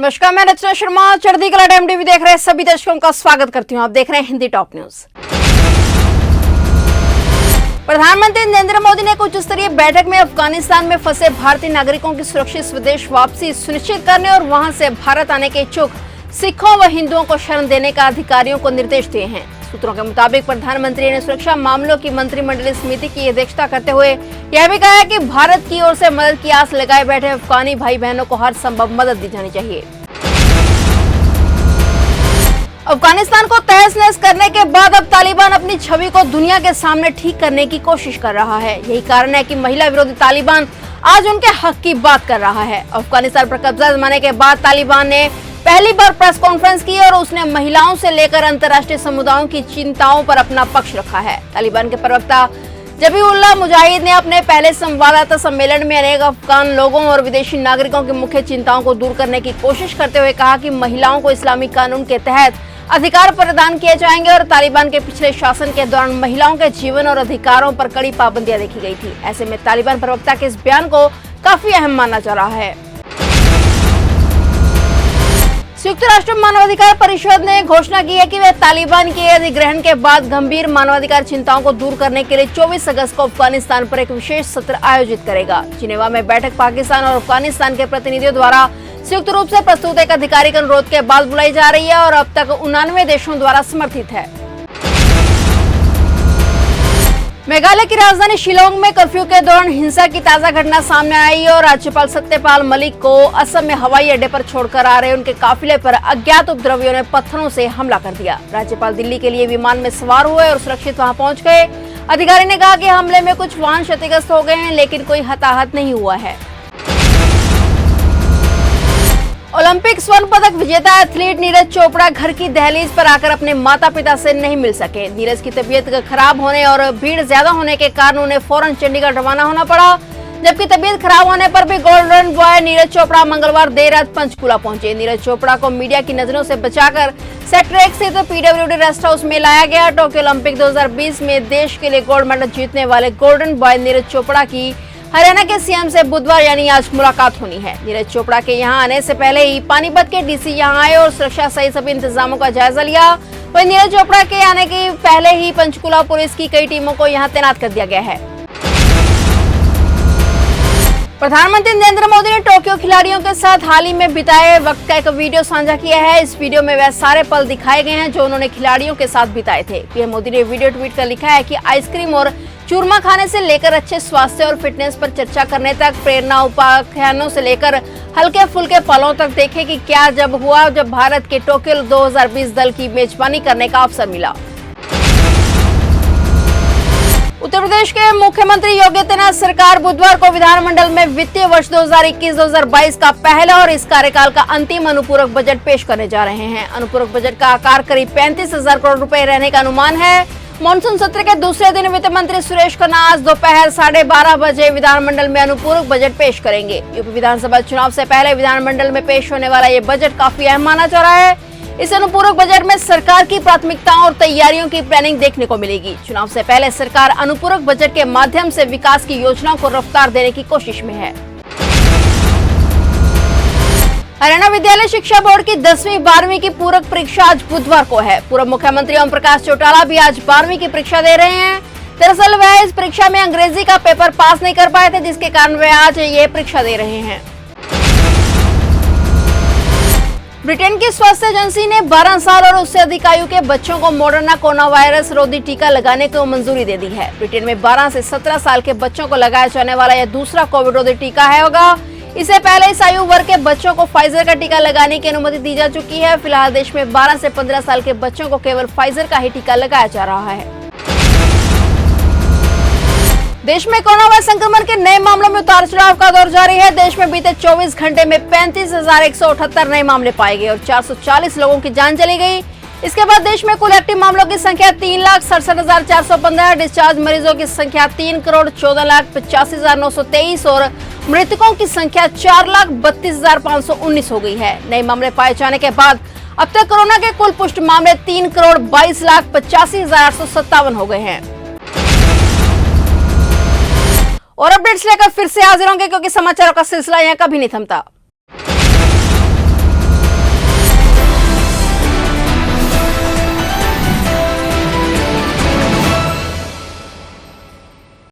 नमस्कार, मैं रचना शर्मा। चढ़ती कला टाइम टीवी देख रहे सभी दर्शकों का स्वागत करती हूँ। आप देख रहे हैं हिंदी टॉप न्यूज। प्रधानमंत्री नरेंद्र मोदी ने उच्च स्तरीय बैठक में अफगानिस्तान में फंसे भारतीय नागरिकों की सुरक्षित स्वदेश वापसी सुनिश्चित करने और वहां से भारत आने के इच्छुक सिखों व हिंदुओं को शरण देने का अधिकारियों को निर्देश दिए हैं। सूत्रों के मुताबिक प्रधानमंत्री ने सुरक्षा मामलों की मंत्रिमंडलीय समिति की अध्यक्षता करते हुए यह भी कहा कि भारत की ओर से मदद की आस लगाए बैठे अफगानी भाई बहनों को हर संभव मदद दी जानी चाहिए। अफगानिस्तान को तहस नहस करने के बाद अब तालिबान अपनी छवि को दुनिया के सामने ठीक करने की कोशिश कर रहा है। यही कारण है कि महिला विरोधी तालिबान आज उनके हक की बात कर रहा है। अफगानिस्तान पर कब्जा जमाने के बाद तालिबान ने पहली बार प्रेस कॉन्फ्रेंस की और उसने महिलाओं से लेकर अंतर्राष्ट्रीय समुदायों की चिंताओं पर अपना पक्ष रखा है। तालिबान के प्रवक्ता जबीउल्लाह मुजाहिद ने अपने पहले संवाददाता सम्मेलन में अनेक अफगान लोगों और विदेशी नागरिकों की मुख्य चिंताओं को दूर करने की कोशिश करते हुए कहा कि महिलाओं को इस्लामी कानून के तहत अधिकार प्रदान किए जाएंगे और तालिबान के पिछले शासन के दौरान महिलाओं के जीवन और अधिकारों पर कड़ी पाबंदियां देखी गई थी। ऐसे में तालिबान प्रवक्ता के इस बयान को काफी अहम माना जा रहा है। संयुक्त राष्ट्र मानवाधिकार परिषद ने घोषणा की है कि वह तालिबान के अधिग्रहण के बाद गंभीर मानवाधिकार चिंताओं को दूर करने के लिए 24 अगस्त को अफगानिस्तान पर एक विशेष सत्र आयोजित करेगा। जिनेवा में बैठक पाकिस्तान और अफगानिस्तान के प्रतिनिधियों द्वारा संयुक्त रूप से प्रस्तुत एक आधिकारिक अनुरोध के बाद बुलाई जा रही है और अब तक 89 देशों द्वारा समर्थित है। मेघालय की राजधानी शिलोंग में कर्फ्यू के दौरान हिंसा की ताजा घटना सामने आई और राज्यपाल सत्यपाल मलिक को असम में हवाई अड्डे पर छोड़कर आ रहे उनके काफिले पर अज्ञात उपद्रवियों ने पत्थरों से हमला कर दिया। राज्यपाल दिल्ली के लिए विमान में सवार हुए और सुरक्षित वहां पहुंच गए। अधिकारी ने कहा कि हमले में कुछ वाहन क्षतिग्रस्त हो गए हैं, लेकिन कोई हताहत नहीं हुआ है। ओलंपिक स्वर्ण पदक विजेता एथलीट नीरज चोपड़ा घर की दहलीज पर आकर अपने माता पिता से नहीं मिल सके। नीरज की तबीयत खराब होने और भीड़ ज्यादा होने के कारण उन्हें फौरन चंडीगढ़ रवाना होना पड़ा। जबकि तबीयत खराब होने पर भी गोल्डन बॉय नीरज चोपड़ा मंगलवार देर रात पंचकुला पहुंचे। नीरज चोपड़ा को मीडिया की नजरों से बचाकर सेक्टर 1 स्थित पीडब्ल्यूडी रेस्ट हाउस में लाया गया। टोक्यो ओलंपिक 2020 में देश के लिए गोल्ड मेडल जीतने वाले गोल्डन बॉय नीरज चोपड़ा की हरियाणा के सीएम से बुधवार यानी आज मुलाकात होनी है। नीरज चोपड़ा के यहां आने से पहले ही पानीपत के डीसी यहां आए और सुरक्षा सहित सभी इंतजामों का जायजा लिया। वहीं नीरज चोपड़ा के आने के पहले ही पंचकुला पुलिस की कई टीमों को यहां तैनात कर दिया गया है। प्रधानमंत्री नरेंद्र मोदी ने टोक्यो खिलाड़ियों के साथ हाल ही में बिताए वक्त का एक वीडियो साझा किया है। इस वीडियो में वह सारे पल दिखाए गए हैं जो उन्होंने खिलाड़ियों के साथ बिताए थे। पीएम मोदी ने वीडियो ट्वीट कर लिखा है कि आइसक्रीम और चूरमा खाने से लेकर अच्छे स्वास्थ्य और फिटनेस पर चर्चा करने तक, प्रेरणा उपाख्यानों से लेकर हल्के फुल्के पलों तक देखें कि क्या जब हुआ जब भारत के टोक्यो 2020 दल की मेजबानी करने का अवसर मिला। उत्तर प्रदेश के मुख्यमंत्री योगी आदित्यनाथ सरकार बुधवार को विधानमंडल में वित्तीय वर्ष 2021-2022 का पहला और इस कार्यकाल का अंतिम अनुपूरक बजट पेश करने जा रहे हैं। अनुपूरक बजट का आकार करीब 35,000 करोड़ रुपए रहने का अनुमान है। मॉनसून सत्र के दूसरे दिन वित्त मंत्री सुरेश खन्ना आज दोपहर 12:30 बजे विधानमंडल में अनुपूरक बजट पेश करेंगे। यूपी विधानसभा चुनाव से पहले विधानमंडल में पेश होने वाला ये बजट काफी अहम माना जा रहा है। इस अनुपूरक बजट में सरकार की प्राथमिकताओं और तैयारियों की प्लानिंग देखने को मिलेगी। चुनाव से पहले सरकार अनुपूरक बजट के माध्यम से विकास की योजनाओं को रफ्तार देने की कोशिश में है। हरियाणा विद्यालय शिक्षा बोर्ड की 10वीं 12वीं की पूरक परीक्षा आज बुधवार को है। पूर्व मुख्यमंत्री ओम प्रकाश चौटाला भी आज 12वीं की परीक्षा दे रहे हैं। दरअसल वह इस परीक्षा में अंग्रेजी का पेपर पास नहीं कर पाए थे, जिसके कारण वे आज ये परीक्षा दे रहे हैं। ब्रिटेन की स्वास्थ्य एजेंसी ने 12 साल और उससे अधिक आयु के बच्चों को मॉडर्ना कोरोना वायरस रोधी टीका लगाने को मंजूरी दे दी है। ब्रिटेन में 12 से 17 साल के बच्चों को लगाया जाने वाला यह दूसरा कोविड रोधी टीका होगा। इससे पहले इस आयु वर्ग के बच्चों को फाइजर का टीका लगाने की अनुमति दी जा चुकी है। फिलहाल देश में 12 से 15 साल के बच्चों को केवल फाइजर का ही टीका लगाया जा रहा है। देश में कोरोना वायरस संक्रमण के नए मामलों में उतार चढ़ाव का दौर जारी है। देश में बीते 24 घंटे में 35,178 नए मामले पाए गए और 440 लोगों की जान चली गई। इसके बाद देश में कुल एक्टिव मामलों की संख्या 3,67,415, डिस्चार्ज मरीजों की संख्या 3,14,85,923 और मृतकों की संख्या 4,32,519 हो गई है। नए मामले पाए जाने के बाद अब तक कोरोना के कुल पुष्ट मामले 3,22,85,857 हो गए हैं। और अपडेट्स लेकर फिर से हाजिर होंगे, क्योंकि समाचारों का सिलसिला यहाँ कभी नहीं थमता।